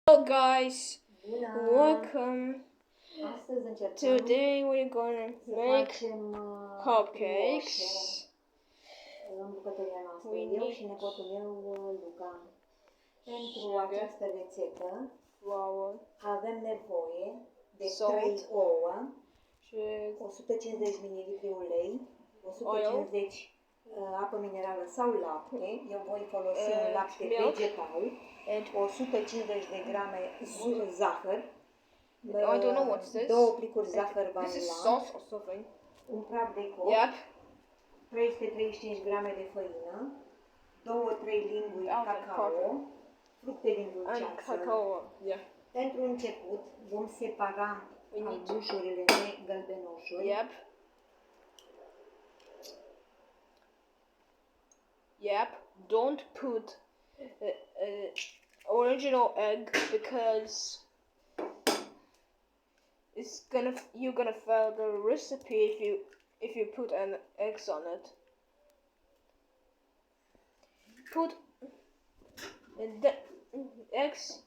Hello guys, Bună! welcome. Astăzi încercăm Today we're gonna make cupcakes. În bucătăria noastră. We Eu need și nepotul meu, Luca. Pentru sugar, această rețetă flour, avem nevoie de salt, 3 ouă, sugar, 150 ml ulei, 150 apă minerală sau lapte. Eu voi folosi un lapte milk, vegetal, and 150 de grame zahăr, I don't know what's this. 2 plicuri zahăr This is vanila, sauce or something. un praf de coc, Yep. 335 grame de făină, 2-3 linguri cacao, fructe din And dulceață. cacao. Yeah. Pentru început vom separa albușurile de gălbenușuri. Yep. Yep. Don't put original egg because you're gonna fail the recipe if you put an eggs on it. Put eggs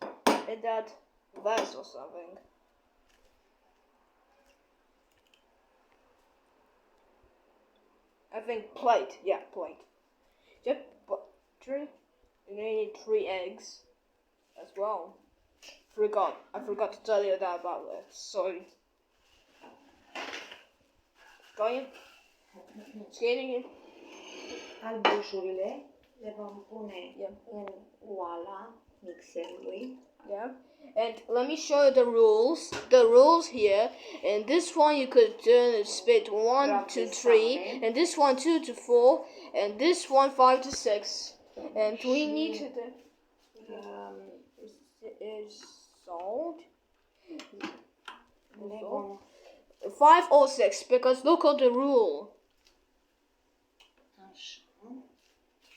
in that vase or something. I think plate. Yeah, plate. Yep, but you need 3 eggs as well. I forgot to tell you that about it. Sorry. Going. Skating. Albușurile le vom pune în oala mixerului. Yeah. And let me show you the rules. The rules here. And this one you could split 1 to 3, and this one 2 to 4, and this one 5 to 6. And we need to is salt. 5 or 6 because look at the rule. Așa.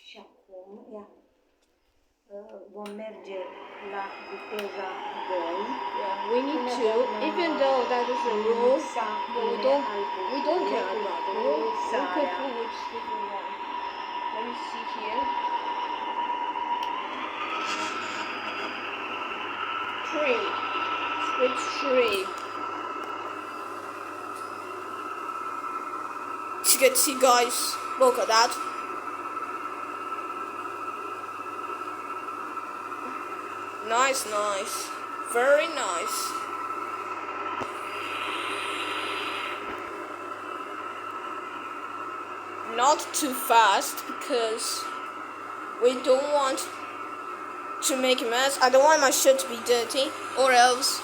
Și acum, vom merge la viteza 2. Yeah, we need to, even though that is a rule, but we don't care about the rule. We could do which different one. Let me see here. 3. Switch 3. You can see, guys, look at that. Nice. Very nice. Not too fast because we don't want to make a mess. I don't want my shirt to be dirty or else.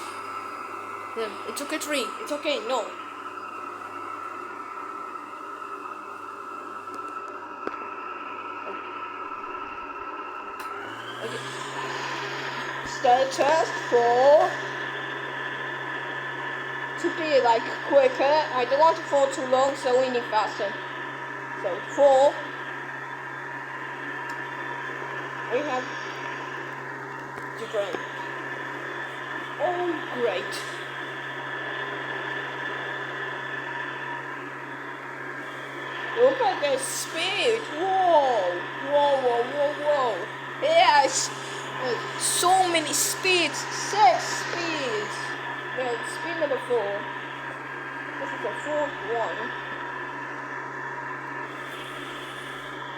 It's okay, 3. It's okay, no. Okay. Start test 4 to be like quicker. I don't want to fall too long, so we need faster. So 4. We have different. Oh, great! Look at the speed! Whoa! Yes. So many speeds, 6 speeds. No, speed number 4. This is the 4th one.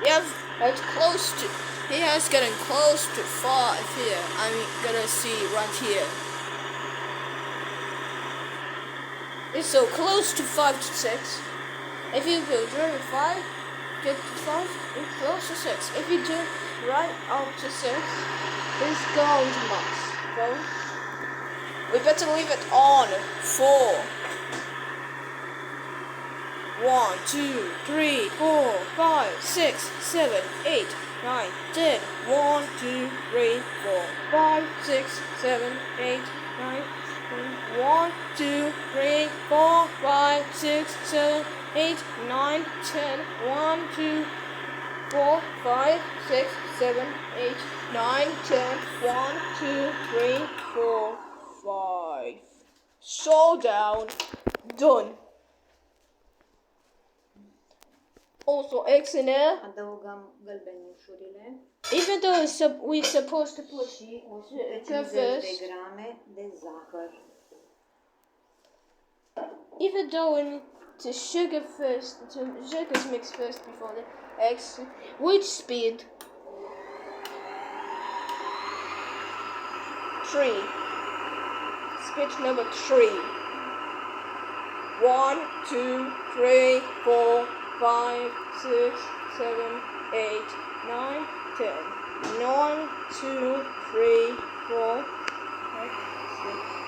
Yes, it's close to. He has getting close to 5 here. I'm gonna see right here. It's so close to 5 to 6. If you go during 5, get to 5, it's close to 6. If you do right up to 6, it's going to max. So we better leave it on. 4. 1, 2, 3, 4, 5, 6, 7, 8, 9, 10. 1, 2, 3, 4, 5, 6, 7, 8, 9, 10. 1, 2, 3, 4, 5, 6, 7, 8, 9, 10. 1, 2, 4, 5, 6, 7, 8, 9, 10. 1, 2, 3, 4, 5. So down. Done. also eggs in there. Adăugăm gălbenușurile. Even though we're supposed to put Și sugar 150 de first. grame de zahăr. Even though we need to sugar mix first before the eggs. Which speed? 3. Speed number 3. 1, 2, 3, 4, 5, 6, 7, 8, 9, 10. 1, 2, 3, 4, 5, 6,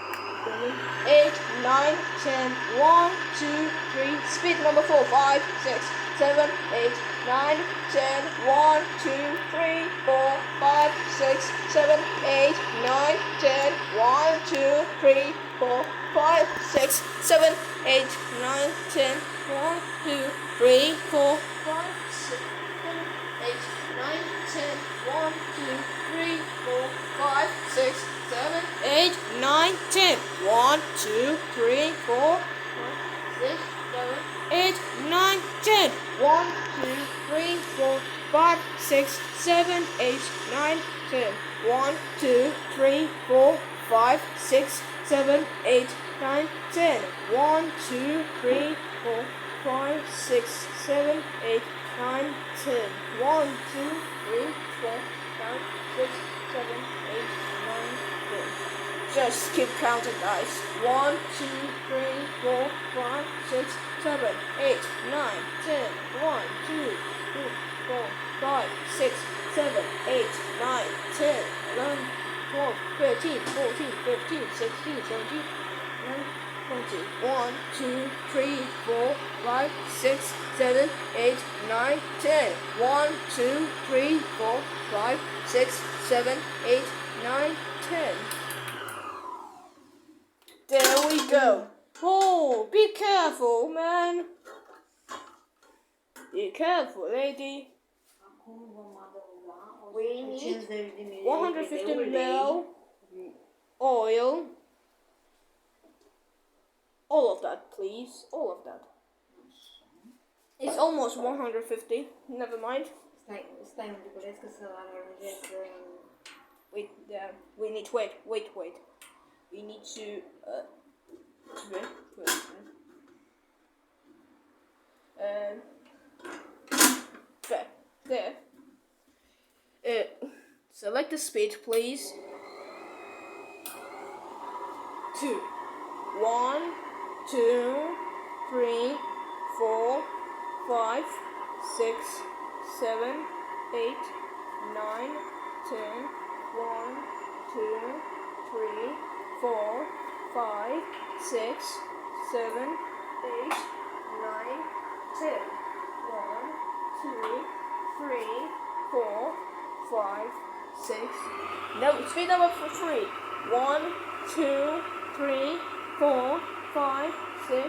7, 8, 9, 10. 1, 2, 3. Speed number 4, 5, 6, 7, 8, 9, 10. 1, 2, 3, 4, 5, 6, 7, 8, 9, 10. 1, 2, 3, 4, 5, 6, 7, 8, 9, 10. 1, 2, 3, 4, 5, 6, 7, 8, 9, 10. 1, 2, 3, 4, 5, 6, 7, 8, 9, 10. 1, 2, 3, 4, 5, 6, 7, 8, 9, 10. 1, 2, 3, 4, 5, 6, 7, 8, 9, 10. 1, 2, 3, 4, 5, 6, 7, 8, 9, 10. 1, 2, 3, 4, 5, 6, 7, 8, 9, 10. 1, 2, 3, 4, 5, 6, 7, 8, 9, 10. Just keep counting, guys. 1, 2, 3, 4, 5, 6, 7, 8, 9, 10. 1, 2, 3, 4, 5, 6, 7, 8, 9, 10, 11, 12, 13, 14, 15, 16, 17, 20. 1, 2, 3, 4, 5, 6, 7, 8, 9, 10. 1, 2, 3, 4, 5, 6, 7, 8, 9, 10. There we go. Oh, be careful, man. Be careful, lady. Acum vom adăuga We need 150 de ml 150 de ulei. ml oil. All of that, please. All of that. It's almost 150. Never mind. Stai un piculeț că să aranjez. Wait, we need wait. We need to there. Select the speed, please. 2, 1, 2, 3, 4, 5, 6, 7, 8, 9, 10. 1, 2, 3, 4, 5, 6, 7, 8, 9, 10. 1, 2, 3, 4, 5, 6. No, speed number 3. 1, 2, 3, 4, 5, 6,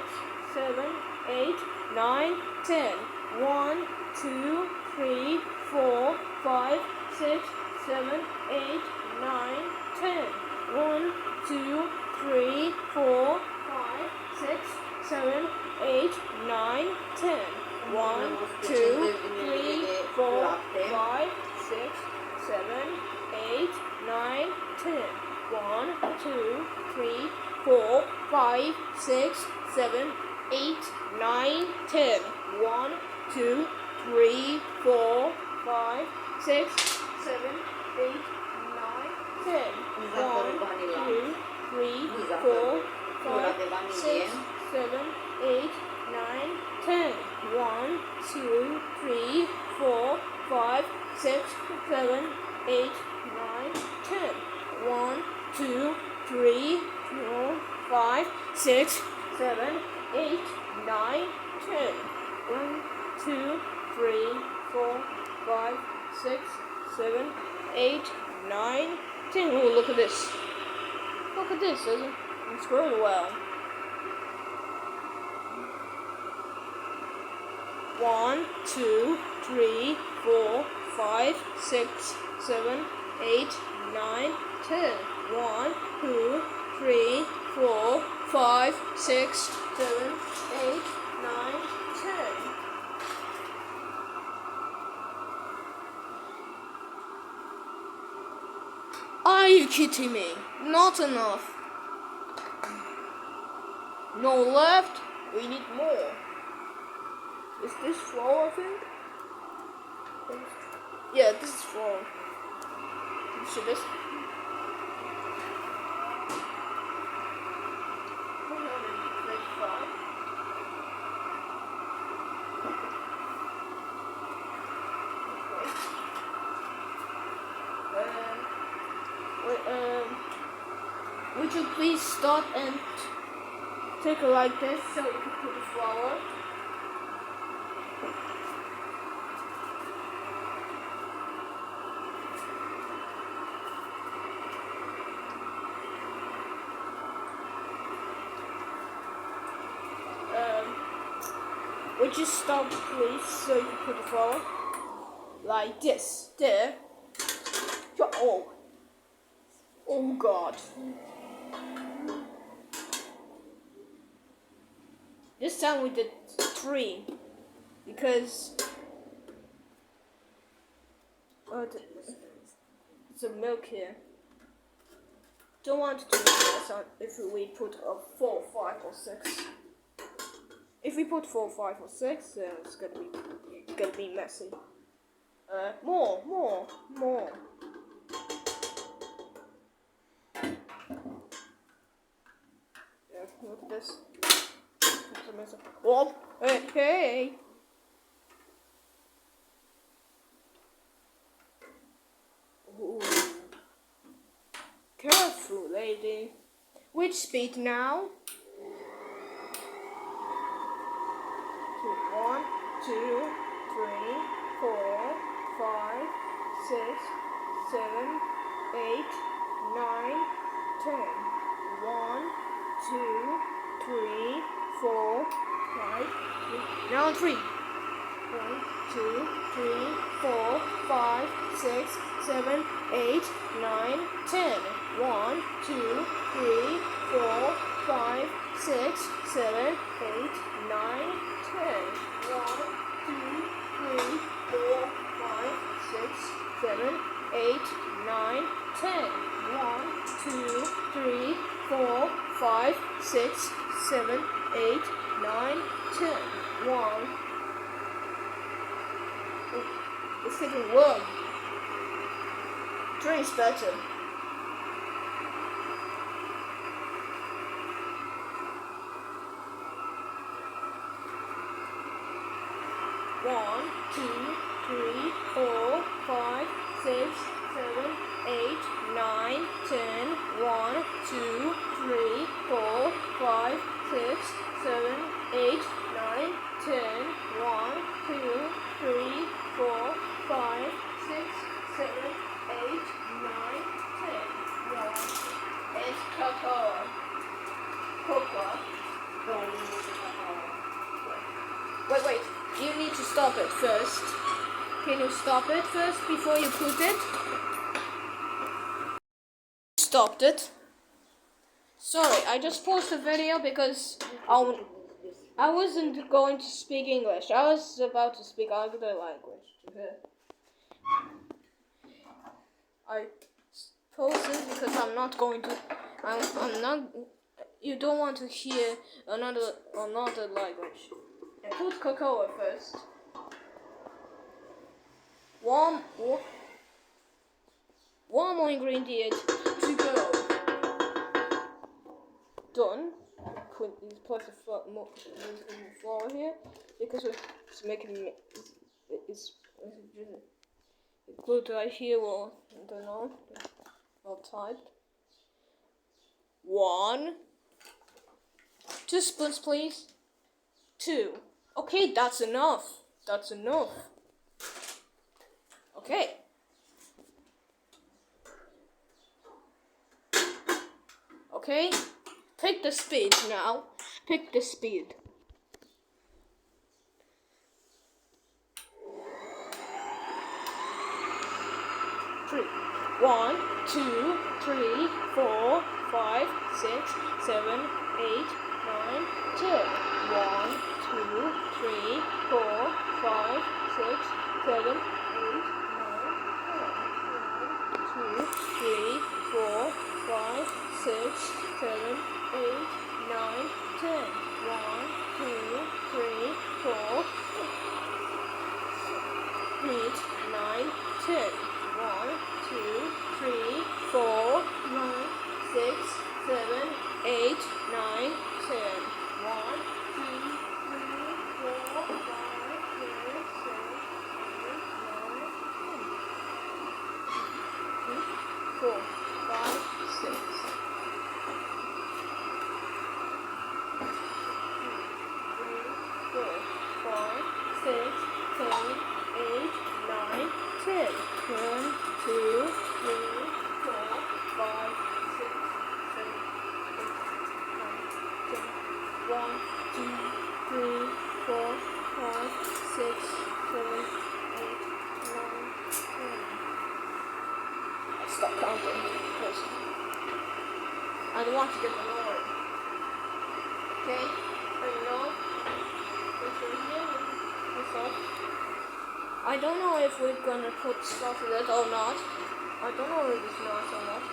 7, 8, 9, 10. 1, 2, 3, 4, 5, 6, 7, 8, 9, 10. 1, 2, 3, 4, 5, 6, 7, 8, 9, 10. 1, 2, 3, 4, 5, 6, 7, 8, 9, 10. 1, 2, 3, 4, 5, 6, 7, 8, 9, 10. 1, 2, 3, 4, 5, 6, 7, 8, 9, 10. 1, 2, 3, 4, 5, 6, 7, 8, 9, 10. 1, 2, 3, 4, 5, 6, 7, 8, 9, 10. 1, 2, 3, 4, 5, 6, 7, 8, 9, 10. 1, 2, 3, 4, 5, 6, 7, 8, 9, 10. Oh, look at this. Look at this, it's growing well. 1, 2, 3, 4, 5, 6, 7, 8, 9, 10. 1, 2, 3, 4, 5, 6, 7, 8, 9, 10. you kidding me? Not enough. No left. We need more. Is this flour, I think? Yeah, this is flour. Should this? Would you please stop and take it like this so you can put the flour? Would you stop please so you can put the flour? Like this. There. Oh. Oh God. This time we did 3 because it's a milk here. Don't want to do this if we put a 4, 5, or 6. If we put 4, 5, or 6, then it's gonna be messy. More. Yeah, look at this. Oh, hey. Ooh. Careful, lady. Which speed now? 1, 2, 3, 4, 5, 6, 7, 8, 9, 10. 1, 2, 3, 4, 5, 6. Now 3. 1, 2, 3, 4, 5, 6, 7, 8, 9, 10. 1, 2, 3, 4, 5, 6, 7, 8, 9, 10. 1, 2, 3, 4, 5, 6, 7, 8, 9, 10. 1, 2, 3, 4, 5, 6, 7, 8, 9, 10. 1. It's getting warm. 3 is better. One, 2, 3, 4, 5, 6, 7, 8, 9, 10. 1, 2, 3, 4, 5, 6, 7, 8, 9, 10. 1, 2, 3, 4, 5, 6, 7, 8, 9, 10. 1. It's cocoa. Wait. You need to stop it first. Can you stop it first before you put it? Stopped it. Sorry, I just paused the video because I wasn't going to speak English. I was about to speak other language to her. I paused it because I'm not going to. I'm not. You don't want to hear another language. And put cocoa first. One more ingredient to go. Done. Put the flour here because it's making it's put right here or I don't know. Not typed. 1. 2 spoons, please. 2. Okay, that's enough. Okay. Okay. Pick the speed now. Pick the speed. 3. 1, 2, 3, 4, 5, 6, 7, 8, 9, 10. 1, 2, 3, 4, 5, 6, 7, 8, 9, 10. 1, 2, 3, 4, 6, 7, 8, 9, 10. 1, 2, 3, 4, 8, 9, 10. 1, 2, 3, 4, 9, 6, 7, 8, 9, 10. 1, 2, 3, 4, 5, 6, 7, 8, 9, 10. 4, 5, 6. 4, 5, 6, 7, 8, 9, 10. 1, 2, 3, 4, 5, 6, 7, 8, 9, 10. 1, 2, 3, 4, 5, 6, 7, 8, 9, 10. I'll stop counting because I don't want to get annoyed. Okay? I know. I don't know if we're gonna put stuff in it or not. I don't know if it's nice or not.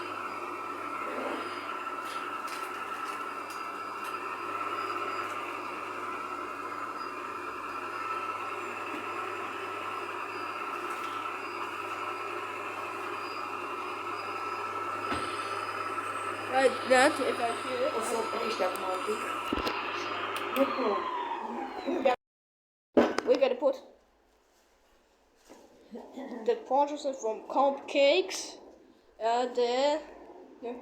Like that, if I feel it. We're gonna put the processor from Cupcakes there. Yeah.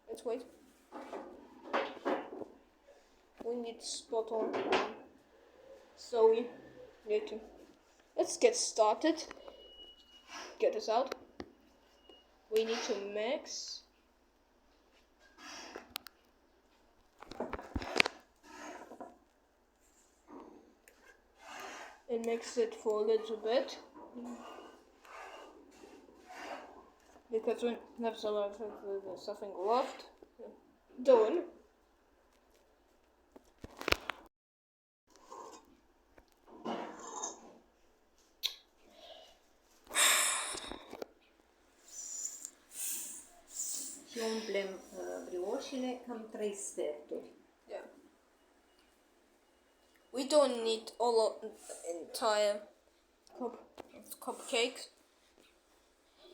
Let's wait. We need spot on. So we need to. Let's get started. Get this out. We need to mix. And mix it for a little bit. Because we have something left. Done. Și umplem brioșile cam 3 sferturi. Yeah. We don't need all of the entire cupcakes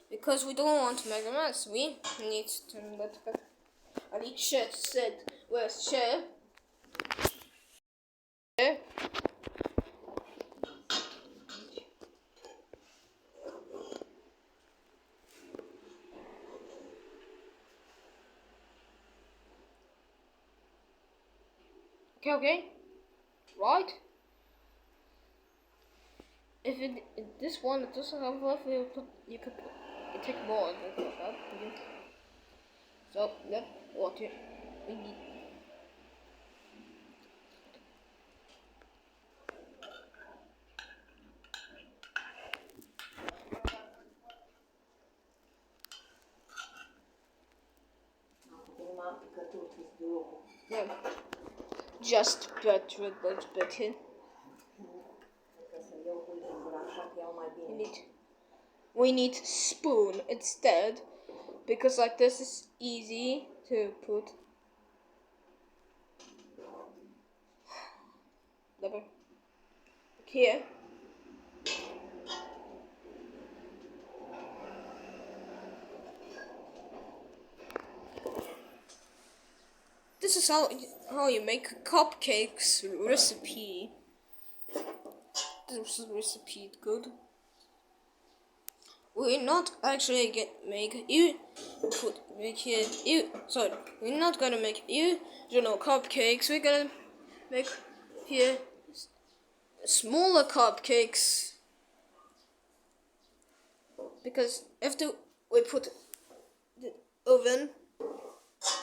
because we don't want to make a mess. We need to let it. I need Cher to sit. Where's Cher? Okay. Right? If this one doesn't have enough, you could take more of it like that. So that's what we need. Yeah. Just butter it, but in. We need spoon instead, because like this is easy to put. Never. Here. This is how you make cupcakes recipe. This recipe is good. We're not actually we're not gonna make usual cupcakes. We're gonna make here smaller cupcakes because after we put the oven,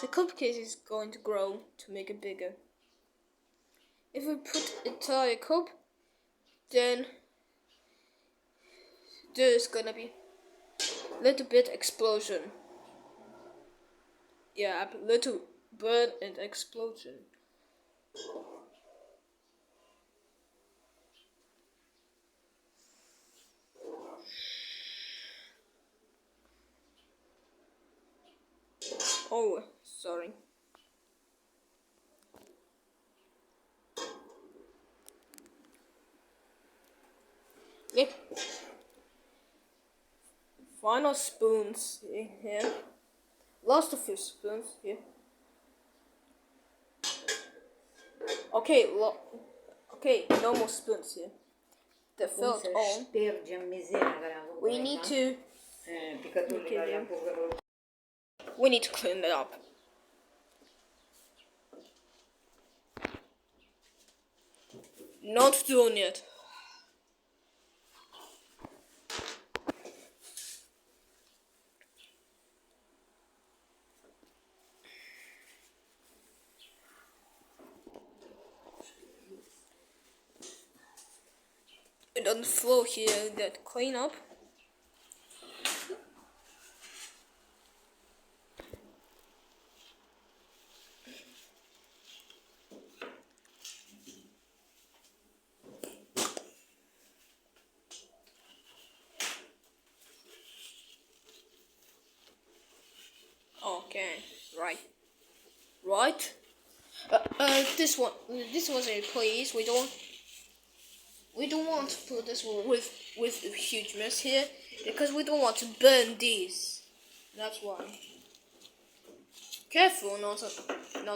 the cupcake is going to grow to make it bigger. If we put entire cup, then there's gonna be a little bit explosion. Yeah, a little burn and explosion. Oh, sorry. Yep. Final spoons here. Lost a few spoons here. Okay, okay, no more spoons here. They're filled on. We need to. We need to clean it up. Not done yet. And on the floor here, that clean up. Okay, right. This one's a please. We don't want to put this one with a huge mess here because we don't want to burn these. That's why. Careful not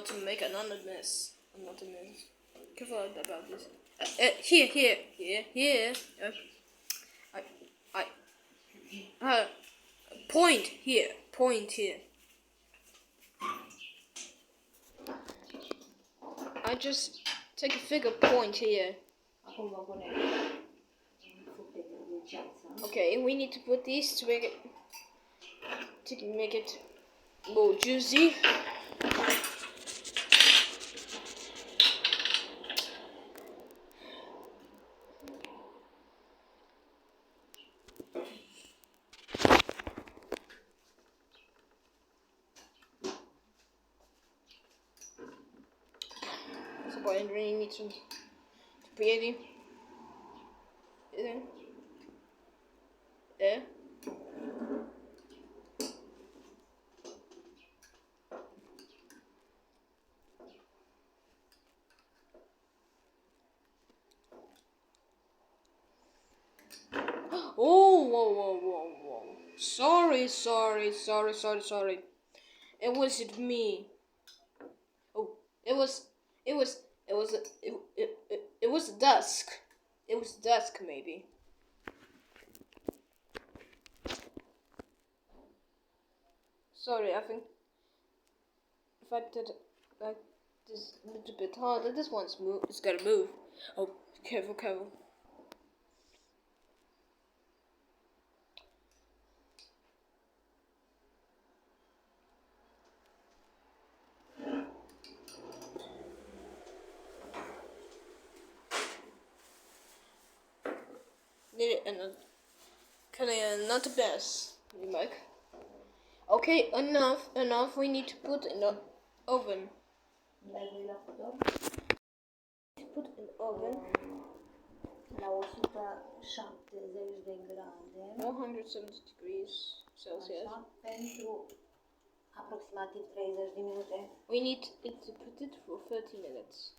to make another mess. Not a mess. Careful about this. Here. Point here. I just take a figure point here. Okay, we need to put these to make it more juicy. So I really need to put it in. There. Oh, whoa. Sorry. It wasn't me. Oh, it was dusk. It was dusk maybe. Sorry, I think if I did like this a little bit harder, this one's move. It's gotta move. Oh, careful. Not the best, Mike. Okay, enough. We need to put in the oven. Put in the oven. La 170 de grade. 170 degrees Celsius. Așa, pentru aproximativ 30 de minute. We need to put it for 30 minutes.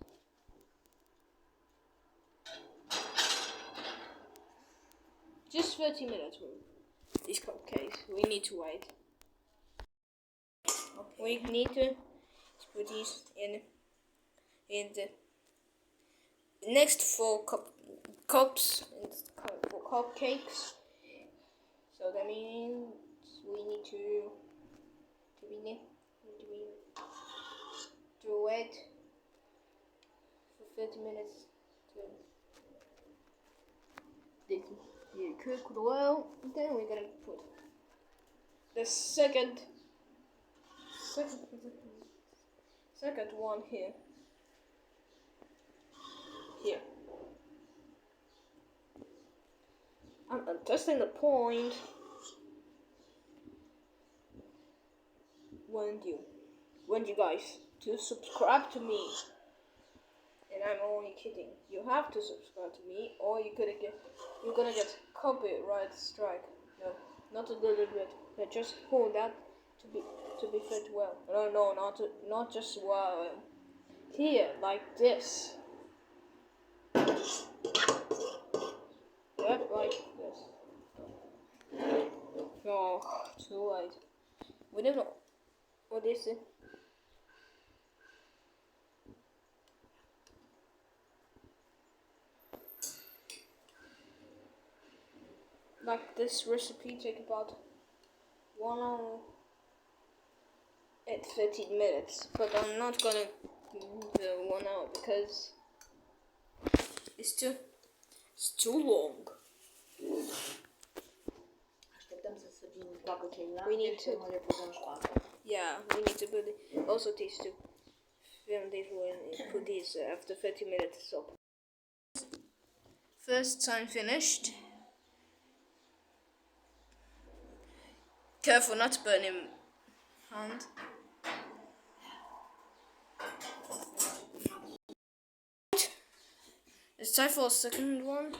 Just 30 minutes. These cupcakes. We need to wait. Okay. We need to put these in the next 4 cups for cupcakes. So that means we need to wait for 30 minutes to cook well. Then we're gonna put the second one here. I'm testing the point. Want you guys to subscribe to me. And I'm only kidding. You have to subscribe to me, or you're gonna get copyright strike. No, not a little bit. But just hold that to be fit well. No, not just well. Here, like this. Yep, like this. No, too late. We don't know. What is it? Like this recipe take about 1 hour and 15 minutes, but I'm not gonna do the 1 hour because it's too long. Așteptăm să se facă ceilalți, We need și to- urmă le punem în școală. Yeah, we need to also teach to film this when put this after 30 minutes. So first time finished. Careful not to burn him hand. It's time for a second one.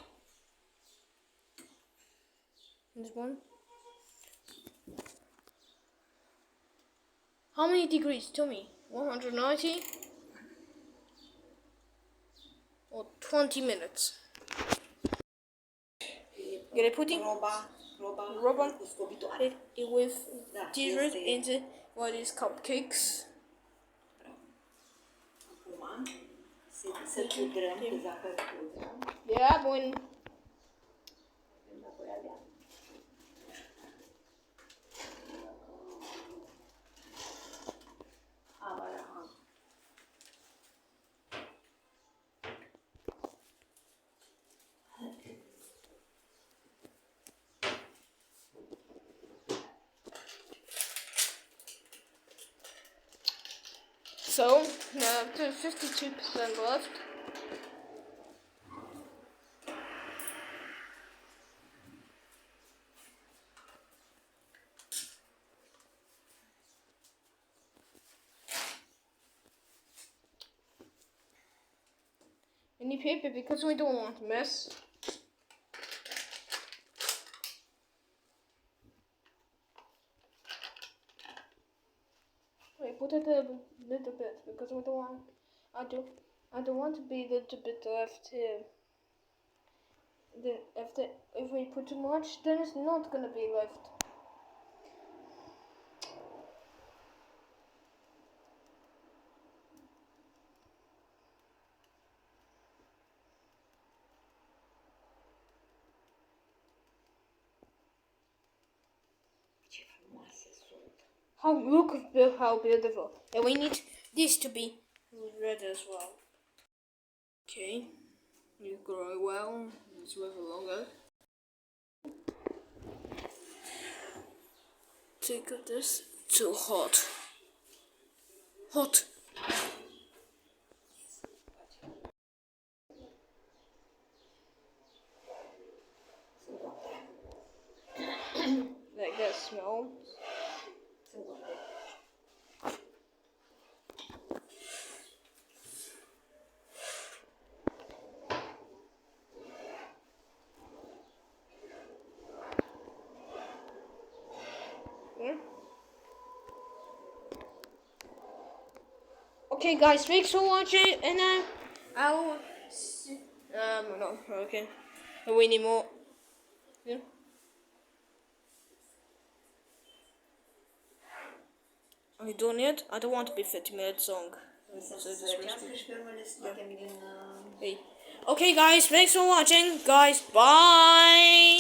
This one. How many degrees? Tell me. 190? Or 20 minutes? Gonna put in Roba cu scobitoare. it with Da, dessert este- into what is cupcakes. Acum să pudrăm, că dacă pudrăm, Yeah, when apoi avea. so to 52% left. Any paper because we don't want to mess. Wait, put it a little bit because we don't want. I don't want to be a little bit left here. Then if we put too much, then it's not gonna be left. Ce frumoase sunt. How beautiful. And we need this to be red as well. Okay. You grow well. It's with longer. Take this too hot. Hot. Like that smell. Sunt goale. Yeah. Okay, guys, thanks for watching, and I'll see. No, okay. We need more. Yeah. Are you doing it? I don't want to be 50 minutes long. So Să this răcească și pe urmă le scoatem din... Hey. Okay, guys, thanks for watching. Guys, bye.